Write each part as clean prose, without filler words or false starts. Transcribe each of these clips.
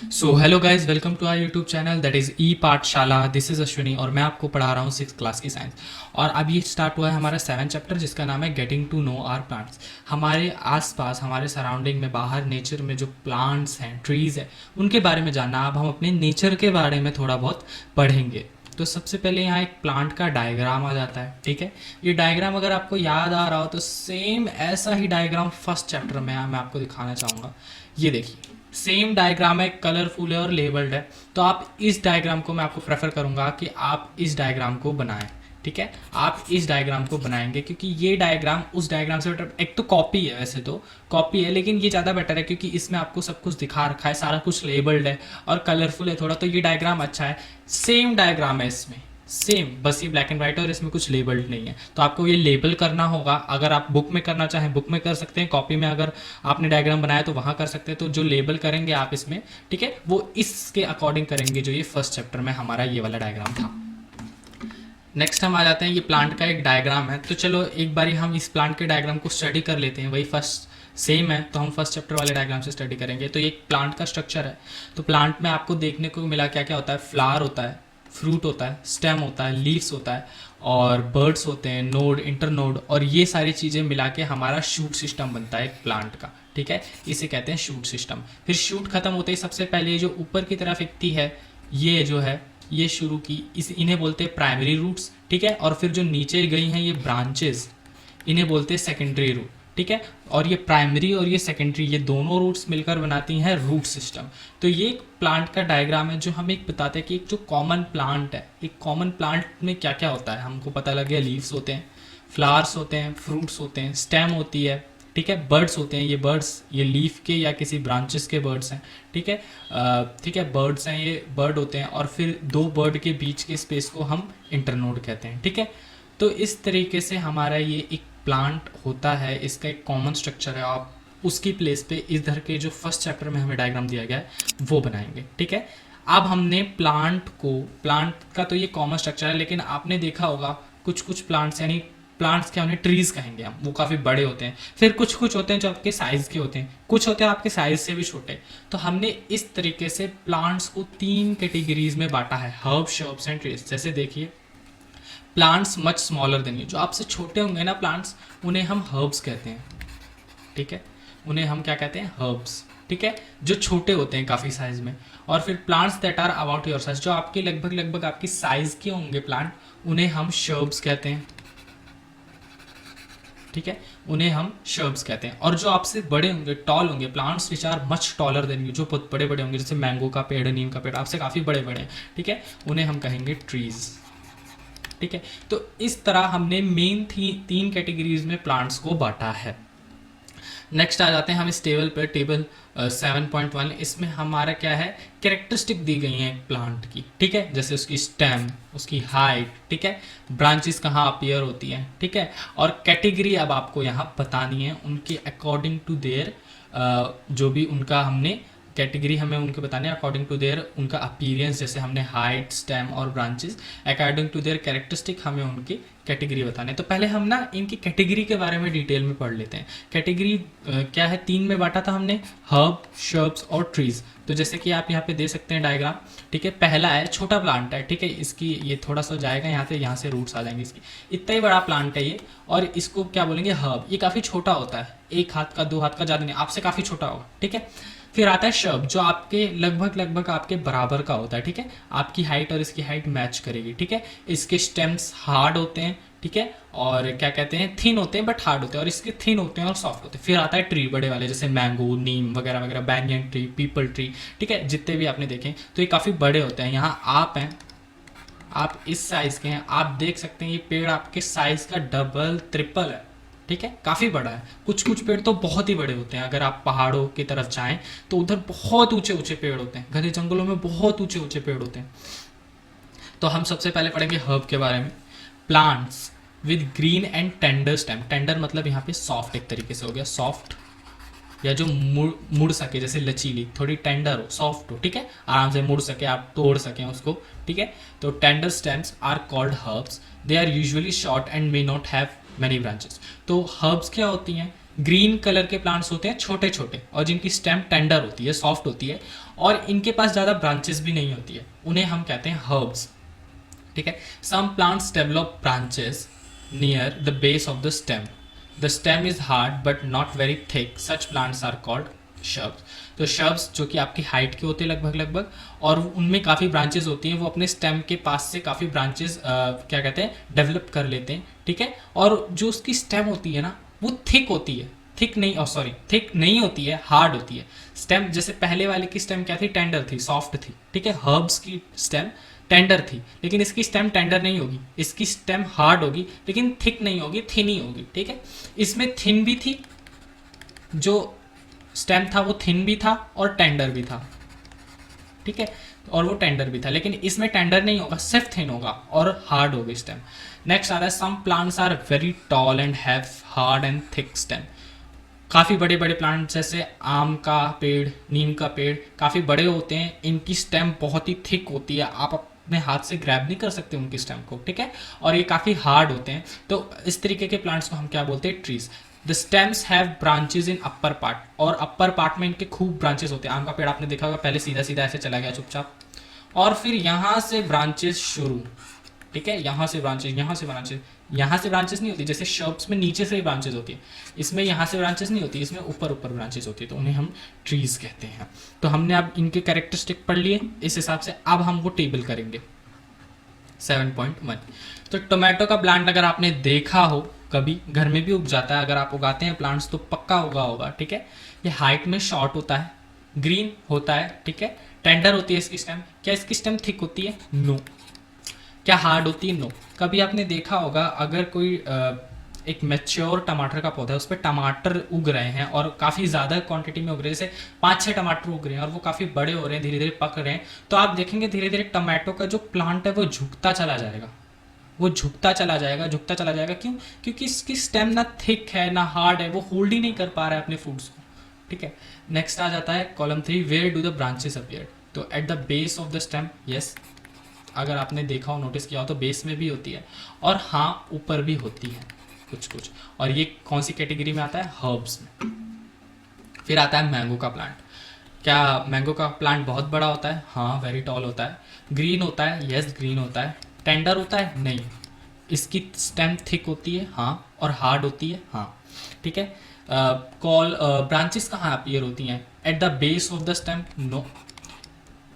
So hello guys, welcome to our YouTube channel that is e Pathshala. This is Ashwini और मैं आपको पढ़ा रहा हूँ 6th क्लास की साइंस। और अब ये स्टार्ट हुआ है हमारा 7th चैप्टर जिसका नाम है getting to know our plants. हमारे आसपास हमारे सराउंडिंग में बाहर नेचर में जो प्लांट्स हैं, ट्रीज़ हैं, उनके बारे में जानना। अब हम अपने नेचर के बारे में थोड़ा बहुत पढ़ेंगे। तो सबसे पहले यहाँ एक प्लांट का डायग्राम आ जाता है, ठीक है। ये डायग्राम अगर आपको याद आ रहा हो तो सेम ऐसा ही डायग्राम फर्स्ट चैप्टर में मैं आपको दिखाना चाहूँगा। ये देखिए, सेम डायग्राम है, कलरफुल है और लेबल्ड है। तो आप इस डायग्राम को, मैं आपको प्रेफर करूंगा कि आप इस डायग्राम को बनाएं, ठीक है। आप इस डायग्राम को बनाएंगे क्योंकि ये डायग्राम उस डायग्राम से बेटर, एक तो कॉपी है, वैसे तो कॉपी है लेकिन ये ज़्यादा बेटर है क्योंकि इसमें आपको सब कुछ दिखा रखा है, सारा कुछ लेबल्ड है और कलरफुल है थोड़ा, तो ये डायग्राम अच्छा है। सेम डायग्राम है इसमें, सेम, बस ये ब्लैक एंड वाइट है और इसमें कुछ लेबल्ड नहीं है। तो आपको ये लेबल करना होगा। अगर आप बुक में करना चाहें बुक में कर सकते हैं, कॉपी में अगर आपने डायग्राम बनाया तो वहाँ कर सकते हैं। तो जो लेबल करेंगे आप इसमें, ठीक है, वो इसके अकॉर्डिंग करेंगे जो ये फर्स्ट चैप्टर में हमारा ये वाला डायग्राम था। नेक्स्ट हम आ जाते हैं, ये प्लांट का एक डायग्राम है। तो चलो एक बारी हम इस प्लांट के डायग्राम को स्टडी कर लेते हैं। वही फर्स्ट सेम है तो हम फर्स्ट चैप्टर वाले डायग्राम से स्टडी करेंगे। तो ये एक प्लांट का स्ट्रक्चर है। तो प्लांट में आपको देखने को मिला क्या क्या होता है। फ्लावर होता है, फ्रूट होता है, स्टेम होता है, लीव्स होता है और बर्ड्स होते हैं, नोड, इंटरनोड, और ये सारी चीज़ें मिला के हमारा शूट सिस्टम बनता है एक प्लांट का, ठीक है। इसे कहते हैं शूट सिस्टम। फिर शूट खत्म होते ही सबसे पहले जो ऊपर की तरफ दिखती है, ये जो है ये शुरू की, इन्हें बोलते हैं प्राइमरी रूट्स, ठीक है। और फिर जो नीचे गई हैं ये ब्रांचेस, इन्हें बोलते हैं सेकेंडरी रूट, ठीक है। और ये प्राइमरी और ये सेकेंडरी, ये दोनों रूट्स मिलकर बनाती हैं रूट सिस्टम। तो ये एक प्लांट का डायग्राम है जो हमें एक बताता है कि एक जो कॉमन प्लांट है, एक कॉमन प्लांट में क्या क्या होता है। हमको पता लग गया, लीव्स होते हैं, फ्लावर्स होते हैं, फ्रूट्स होते हैं, स्टेम होती है, ठीक है, बर्ड्स होते हैं। ये बर्ड्स ये लीफ के या किसी ब्रांचेस के बर्ड्स हैं, ठीक है। ठीक है, बर्ड्स हैं, ये बर्ड होते हैं। और फिर दो बर्ड के बीच के स्पेस को हम इंटरनोड कहते हैं, ठीक है। तो इस तरीके से हमारा ये एक प्लांट होता है, इसका एक कॉमन स्ट्रक्चर है। आप उसकी प्लेस पे इधर के जो फर्स्ट चैप्टर में हमें डायग्राम दिया गया है वो बनाएंगे, ठीक है। अब हमने प्लांट का तो ये कॉमन स्ट्रक्चर है, लेकिन आपने देखा होगा कुछ कुछ प्लांट्स, यानी प्लांट्स क्या, उन्हें ट्रीज कहेंगे हम, वो काफ़ी बड़े होते हैं। फिर कुछ कुछ होते हैं जो आपके साइज़ के होते हैं, कुछ होते हैं आपके साइज़ से भी छोटे। तो हमने इस तरीके से प्लांट्स को 3 कैटेगरीज में बांटा है, हर्ब, शर्ब्स एंड ट्रीज। जैसे देखिए, plants much smaller than you, जो आपसे छोटे होंगे ना प्लांट्स, उन्हें हम हर्ब्स कहते हैं, ठीक है। उन्हें हम क्या कहते हैं, हर्ब्स, ठीक है, जो छोटे होते हैं काफ़ी साइज में। और फिर plants that are about your size, जो आपके लगभग लगभग आपकी साइज के होंगे प्लांट, उन्हें हम शर्ब्स कहते हैं, ठीक है, उन्हें हम शर्ब्स कहते हैं। और जो आपसे बड़े होंगे, टॉल होंगे, plants which are much taller than you, जो बहुत बड़े बड़े होंगे, जैसे मैंगो का पेड़, नीम का पेड़, आपसे काफ़ी बड़े बड़े हैं, ठीक है, उन्हें हम कहेंगे ट्रीज, ठीक है। तो इस तरह हमने मेन 3 कैटेगरीज में प्लांट्स को बांटा है। नेक्स्ट आ जाते हैं हम इस टेबल पर, टेबल 7.1। इसमें हमारा क्या है, कैरेक्टरिस्टिक दी गई हैं प्लांट की, ठीक है। जैसे उसकी स्टेम, उसकी हाइट, ठीक है, ब्रांचेस कहाँ अपीयर होती हैं, ठीक है। और कैटेगरी अब आपको यहाँ बतानी है उनके अकॉर्डिंग टू देयर, जो भी उनका हमने कैटेगरी हमें उनके बताने अकॉर्डिंग टू देयर उनका अपीयरेंस। जैसे हमने हाइट, स्टेम और branches, according to their characteristic हमें उनकी कैटेगरी बताने। तो पहले हम ना इनकी कैटेगरी के बारे में डिटेल में पढ़ लेते हैं। कैटेगरी क्या है, 3 में बांटा था हमने, हर्ब, शर्ब्स और ट्रीज। तो जैसे कि आप यहाँ पे दे सकते हैं डायग्राम, ठीक है। पहला है छोटा प्लांट है, ठीक है, इसकी ये थोड़ा सा जाएगा यहाँ से रूट्स आ जाएंगे इसकी, इतना ही बड़ा प्लांट है ये। और इसको क्या बोलेंगे, हर्ब। ये काफ़ी छोटा होता है, 1 हाथ का, 2 हाथ का, ज़्यादा नहीं, आपसे काफ़ी छोटा होगा, ठीक है। फिर आता है शर्ब, जो आपके लगभग लगभग आपके बराबर का होता है, ठीक है, आपकी हाइट और इसकी हाइट मैच करेगी, ठीक है। इसके स्टेम्स हार्ड होते हैं, ठीक है, और क्या कहते हैं, थिन होते हैं बट हार्ड होते हैं, और इसके थिन होते हैं और सॉफ्ट होते हैं। फिर आता है ट्री, बड़े वाले, जैसे मैंगो, नीम वगैरह वगैरह, बैंगन ट्री, पीपल ट्री, ठीक है, जितने भी आपने देखे तो ये काफ़ी बड़े होते हैं। यहाँ आप हैं, आप इस साइज़ के हैं, आप देख सकते हैं ये पेड़ आपके साइज़ का डबल ट्रिपल है, ठीक है, काफ़ी बड़ा है। कुछ कुछ पेड़ तो बहुत ही बड़े होते हैं। अगर आप पहाड़ों की तरफ जाएं तो उधर बहुत ऊंचे ऊंचे पेड़ होते हैं, घने जंगलों में बहुत ऊंचे ऊंचे पेड़ होते हैं। तो हम सबसे पहले पढ़ेंगे हर्ब के बारे में। Plants with green and tender stem, tender मतलब यहाँ पे सॉफ्ट, एक तरीके से हो गया सॉफ्ट, या जो मुड़ सके, जैसे लचीली, थोड़ी टेंडर हो, सॉफ्ट हो, ठीक है, आराम से मुड़ सके, आप तोड़ सकें उसको, ठीक है। तो tender stems are called herbs, they are usually short and may not have many branches. तो हर्ब्स क्या होती हैं, ग्रीन कलर के प्लांट्स होते हैं छोटे छोटे और जिनकी स्टेम टेंडर होती है, सॉफ्ट होती है और इनके पास ज़्यादा ब्रांचेस भी नहीं होती है, उन्हें हम कहते हैं हर्ब्स। ठीक है। Some plants develop branches near the base of the stem. The stem is hard but not very thick, such plants are called shrubs. तो शर्ब्स जो कि आपकी हाइट के होते हैं लगभग लगभग, और उनमें काफ़ी ब्रांचेस होती हैं, वो अपने स्टेम के पास से काफ़ी ब्रांचेस क्या कहते हैं डेवलप कर लेते हैं। ठीक है। और जो उसकी स्टेम होती है ना वो थिक होती है, थिक नहीं, सॉरी थिक नहीं होती है, हार्ड होती है। स्टेम जैसे पहले वाले की स्टेम क्या थी, टेंडर थी, सॉफ्ट थी। ठीक है। हर्ब्स की स्टेम टेंडर थी, लेकिन इसकी स्टेम टेंडर नहीं होगी, इसकी स्टेम हार्ड होगी लेकिन थिक नहीं होगी, थिन ही होगी। ठीक है। इसमें थिन भी थी, जो स्टेम था वो थिन भी था और टेंडर भी था। ठीक है। और वो टेंडर भी था, लेकिन इसमें टेंडर नहीं होगा, सिर्फ थिन होगा और हार्ड होगी स्टेम। नेक्स्ट आ रहा है some plants are very tall and have hard and thick stem. काफ़ी बड़े बड़े प्लांट जैसे आम का पेड़, नीम का पेड़ काफ़ी बड़े होते हैं, इनकी स्टेम बहुत ही थिक होती है, आप अपने हाथ से ग्रैब नहीं कर सकते उनकी स्टेम को। ठीक है। और ये काफ़ी हार्ड होते हैं, तो इस तरीके के प्लांट्स को हम क्या बोलते हैं, trees. The stems have branches in upper part, और अपर पार्ट में इनके खूब ब्रांचेस होते हैं। आम का पेड़ आपने देखा होगा, पहले सीधा सीधा ऐसे चला गया चुपचाप, और फिर यहाँ से ब्रांचेस शुरू। ठीक है। यहाँ से ब्रांचेस, यहाँ से ब्रांचेस, यहाँ से ब्रांचेस नहीं होती, जैसे शर्ब्स में नीचे से ही ब्रांचेस होती है, इसमें यहाँ से ब्रांचेस नहीं होती, इसमें ऊपर ऊपर ब्रांचेस होती है, तो उन्हें हम ट्रीज कहते हैं। तो हमने अब इनके कैरेक्टरिस्टिक पढ़ लिए, इस हिसाब से अब हम वो टेबल करेंगे। 7.1। तो टोमेटो का प्लांट अगर आपने देखा हो कभी, घर में भी उग जाता है, अगर आप उगाते हैं प्लांट्स तो पक्का उगा होगा। ठीक है। ये हाइट में शॉर्ट होता है, ग्रीन होता है। ठीक है। टेंडर होती है इसकी स्टेम। क्या इसकी स्टेम थिक होती है? नो। क्या हार्ड होती है? नो। कभी आपने देखा होगा अगर कोई एक मैच्योर टमाटर का पौधा है, उस पर टमाटर उग रहे हैं और काफ़ी ज़्यादा क्वांटिटी में उग रहे हैं, जैसे 5-6 टमाटर उग रहे हैं और वो काफ़ी बड़े हो रहे हैं, धीरे धीरे पक रहे हैं, तो आप देखेंगे धीरे धीरे टमाटो का जो प्लांट है वो झुकता चला जाएगा, वो झुकता चला जाएगा, झुकता चला जाएगा। क्यों? क्योंकि इसकी स्टेम ना थिक है ना हार्ड है, वो होल्ड ही नहीं कर पा रहा है अपने फ्रूट्स को। ठीक है। नेक्स्ट आ जाता है column 3, where do the branches appear. तो at the base of the stem, yes, अगर आपने देखा हो, नोटिस किया हो तो बेस में भी होती है, और हाँ ऊपर भी होती है कुछ कुछ। और ये कौन सी कैटेगरी में आता है? हर्ब्स में। फिर आता है मैंगो का प्लांट। क्या मैंगो का प्लांट बहुत बड़ा होता है? हाँ, वेरी टॉल होता है। ग्रीन होता है? यस, ग्रीन होता है। टेंडर होता है? नहीं। इसकी स्टेम थिक होती है? हाँ। और हार्ड होती है? हाँ। ठीक है। ब्रांचेस कहाँ अपीयर होती हैं? At the base of the stem? No.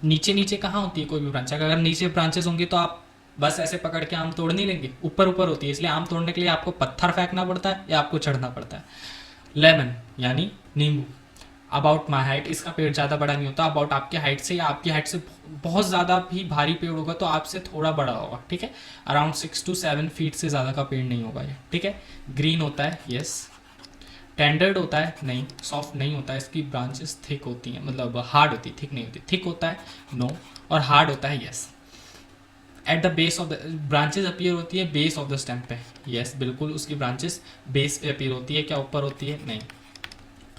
नीचे नीचे कहाँ होती है कोई भी ब्रांच? अगर नीचे ब्रांचेस होंगी तो आप बस ऐसे पकड़ के आम तोड़ नहीं लेंगे, ऊपर ऊपर होती है, इसलिए आम तोड़ने के लिए आपको पत्थर फेंकना पड़ता है या आपको चढ़ना पड़ता है। लेमन यानी नींबू, अबाउट माई हाइट, इसका पेड़ ज़्यादा बड़ा नहीं होता, अबाउट आपकी हाइट से या आपकी हाइट से बहुत ज़्यादा भी भारी पेड़ होगा तो आपसे थोड़ा बड़ा होगा। ठीक है। अराउंड 6 to 7 फीट से ज़्यादा का पेड़ नहीं होगा ये। ठीक है। ग्रीन होता है? यस। टेंडर्ड होता है? नहीं। सॉफ्ट नहीं होता है, इसकी ब्रांचेस थिक होती हैं, मतलब हार्ड होती है, थिक नहीं होती। थिक होता है? नो। और हार्ड होता है? Yes. Eight the base of the branches appear होती है बेस ऑफ द स्टेम पे? यस, बिल्कुल, उसकी ब्रांचेस बेस पे अपीयर होती है। क्या ऊपर होती है? नहीं।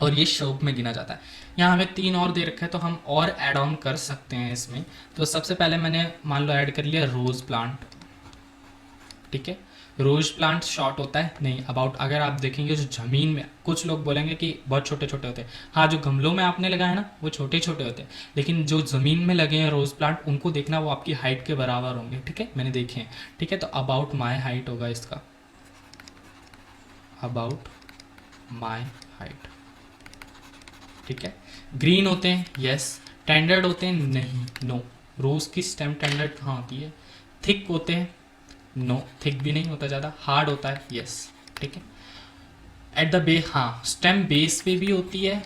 और ये शौक में गिना जाता है। यहाँ हमें 3 और दे रखे हैं, तो हम और ऐड ऑन कर सकते हैं इसमें। तो सबसे पहले मैंने मान लो ऐड कर लिया रोज़ प्लांट। ठीक है। रोज प्लांट शॉर्ट होता है? नहीं। अबाउट, अगर आप देखेंगे जो ज़मीन में, कुछ लोग बोलेंगे कि बहुत छोटे छोटे होते हैं, हाँ, जो गमलों में आपने लगाया ना वो छोटे छोटे होते हैं, लेकिन जो ज़मीन में लगे हैं रोज़ प्लांट, उनको देखना वो आपकी हाइट के बराबर होंगे। ठीक है। मैंने देखे हैं। ठीक है। तो अबाउट माई हाइट होगा इसका, अबाउट माई हाइट। ठीक है। ग्रीन होते हैं? यस। टेंडर्ड होते हैं? नहीं, नो। रोज़ की स्टेम टेंडर्ड कहाँ होती है? थिक होते हैं? नो, थिक भी नहीं होता ज़्यादा। हार्ड होता है? यस। ठीक है। एट द बेस, हाँ, स्टेम बेस पे भी होती है।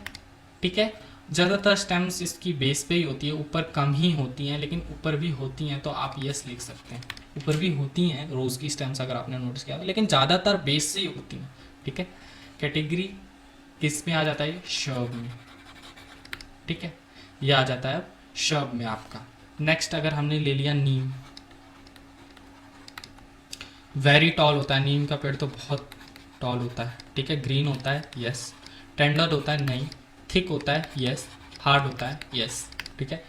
ठीक है। ज़्यादातर स्टेम्स इसकी बेस पे ही होती है, ऊपर कम ही होती हैं, लेकिन ऊपर भी होती हैं, तो आप यस लिख सकते हैं। ऊपर भी होती हैं रोज़ की स्टेम्स, अगर आपने नोटिस किया, लेकिन ज़्यादातर बेस से ही होती हैं। ठीक है। कैटेगरी किस में आ जाता है? शर्ब में। ठीक है। यह आ जाता है शर्ब में आपका। नेक्स्ट अगर हमने ले लिया नीम, वेरी टॉल होता है नीम का पेड़, तो बहुत टॉल होता है। ठीक है। ग्रीन होता है? यस। टेंडर होता है? नहीं। थिक होता है? यस। हार्ड होता है? यस। ठीक है।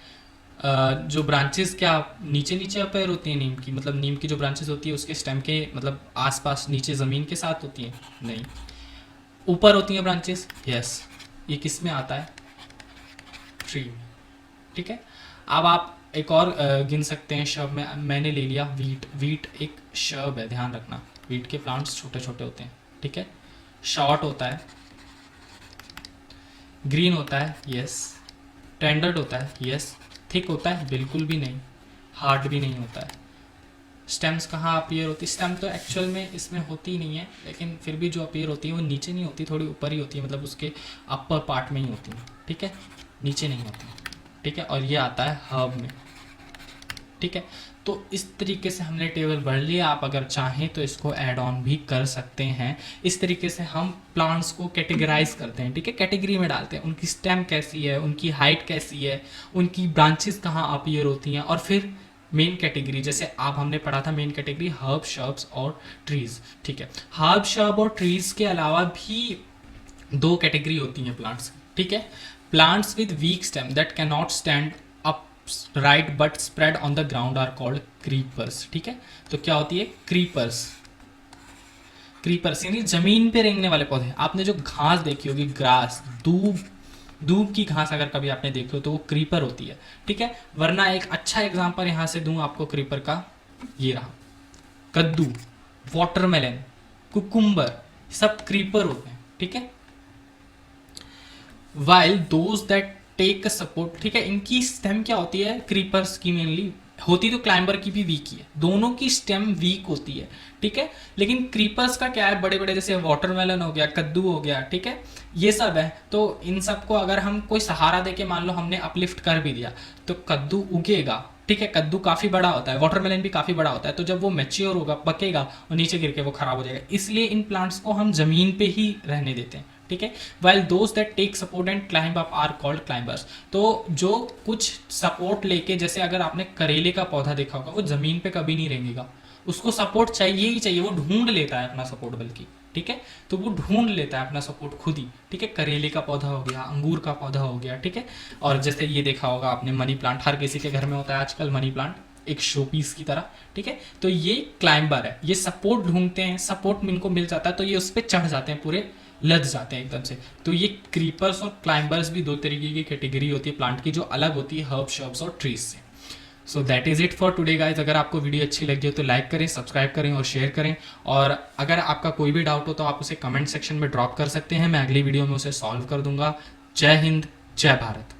जो ब्रांचेस क्या नीचे नीचे अपेयर होती हैं नीम की, मतलब नीम की जो ब्रांचेस होती है उसके स्टेम के मतलब आसपास नीचे ज़मीन के साथ होती हैं? नहीं। ऊपर होती हैं ब्रांचेस, यस। ये किस में आता है? ट्री में, ठीक है। अब आप एक और गिन सकते हैं शब में। मैंने ले लिया वीट। वीट एक शब है, ध्यान रखना। वीट के प्लांट्स छोटे छोटे होते हैं, ठीक है। शॉर्ट होता है, ग्रीन होता है, यस। टेंडर्ड होता है, यस। थिक होता है, बिल्कुल भी नहीं। हार्ड भी नहीं होता है। स्टेम्स कहाँ अपीयर होती है? स्टेम तो एक्चुअल में इसमें होती ही नहीं है, लेकिन फिर भी जो अपीयर होती है वो नीचे नहीं होती, थोड़ी ऊपर ही होती है, मतलब उसके अपर पार्ट में ही होती है, ठीक है, नीचे नहीं होती, ठीक है। और ये आता है हर्ब में, ठीक है। तो इस तरीके से हमने टेबल भर लिया। आप अगर चाहें तो इसको ऐड ऑन भी कर सकते हैं। इस तरीके से हम प्लांट्स को कैटेगराइज करते हैं, ठीक है, कैटेगरी में डालते हैं। उनकी स्टेम कैसी है, उनकी हाइट कैसी है, उनकी ब्रांचेस कहाँ अपीयर होती हैं, और फिर मेन कैटेगरी, जैसे आप हमने पढ़ा था मेन कैटेगरी हर्ब, शर्ब्स और ट्रीज, ठीक है। हर्ब, शर्ब और ट्रीज के अलावा भी दो कैटेगरी होती हैं प्लांट्स, ठीक है। Plants with weak stem that can not stand upright but spread on the ground are called creepers, ठीक है। तो क्या होती है? क्रीपर्स। क्रीपर्स यानी जमीन पे रेंगने वाले पौधे। आपने जो घास देखी होगी, ग्रास, दूब, दूब की घास अगर कभी आपने देखी हो तो वो क्रीपर होती है, ठीक है। वरना एक अच्छा एग्जांपल यहां से दूं आपको क्रीपर का, ये रहा कद्दू, वाटरमेलन, कुकुम्बर, सब क्रीपर होते हैं, ठीक है। While those that take support, ठीक है। इनकी स्टेम क्या होती है? क्रीपर्स की मेनली होती तो क्लाइंबर की भी वीक ही है, दोनों की स्टेम वीक होती है, ठीक है। लेकिन क्रीपर्स का क्या है? बड़े बड़े, जैसे वाटरमेलन हो गया, कद्दू हो गया, ठीक है, ये सब है। तो इन सबको अगर हम कोई सहारा देके मान लो हमने अपलिफ्ट कर भी दिया तो कद्दू उगेगा, ठीक है। कद्दू काफी बड़ा होता है, वाटरमेलन भी काफी बड़ा होता है, तो जब वो मैच्योर होगा, पकेगा और नीचे गिर के वो खराब हो जाएगा। इसलिए इन प्लांट्स को हम जमीन पे ही रहने देते हैं, ठीक है। While those that take support and climb up are called climbers. तो जो कुछ सपोर्ट लेके, जैसे अगर आपने करेले का पौधा देखा होगा, वो जमीन पे कभी नहीं रहेंगेगा, उसको सपोर्ट चाहिए ही चाहिए, वो ढूंढ लेता है अपना सपोर्ट, बल्कि, ठीक है। तो वो ढूंढ लेता है अपना सपोर्ट खुद ही, ठीक है। करेले का पौधा हो गया, अंगूर का पौधा हो गया, ठीक है। और जैसे ये देखा होगा आपने मनी प्लांट, हर किसी के घर में होता है आजकल मनी प्लांट, एक शो पीस की तरह, ठीक है। तो ये क्लाइंबर है, ये सपोर्ट ढूंढते हैं, सपोर्ट इनको मिल जाता है तो ये उस पर चढ़ जाते हैं, पूरे लद जाते हैं एकदम से। तो ये क्रीपर्स और क्लाइंबर्स भी दो तरीके की कैटेगरी होती है प्लांट की, जो अलग होती है हर्ब, शर्ब्स और ट्रीज से। So that is it for today guys. अगर आपको वीडियो अच्छी लगी हो तो लाइक करें, सब्सक्राइब करें और शेयर करें। और अगर आपका कोई भी डाउट हो तो आप उसे कमेंट सेक्शन में ड्रॉप कर सकते हैं, मैं अगली वीडियो में उसे सॉल्व कर दूंगा। जय हिंद, जय भारत।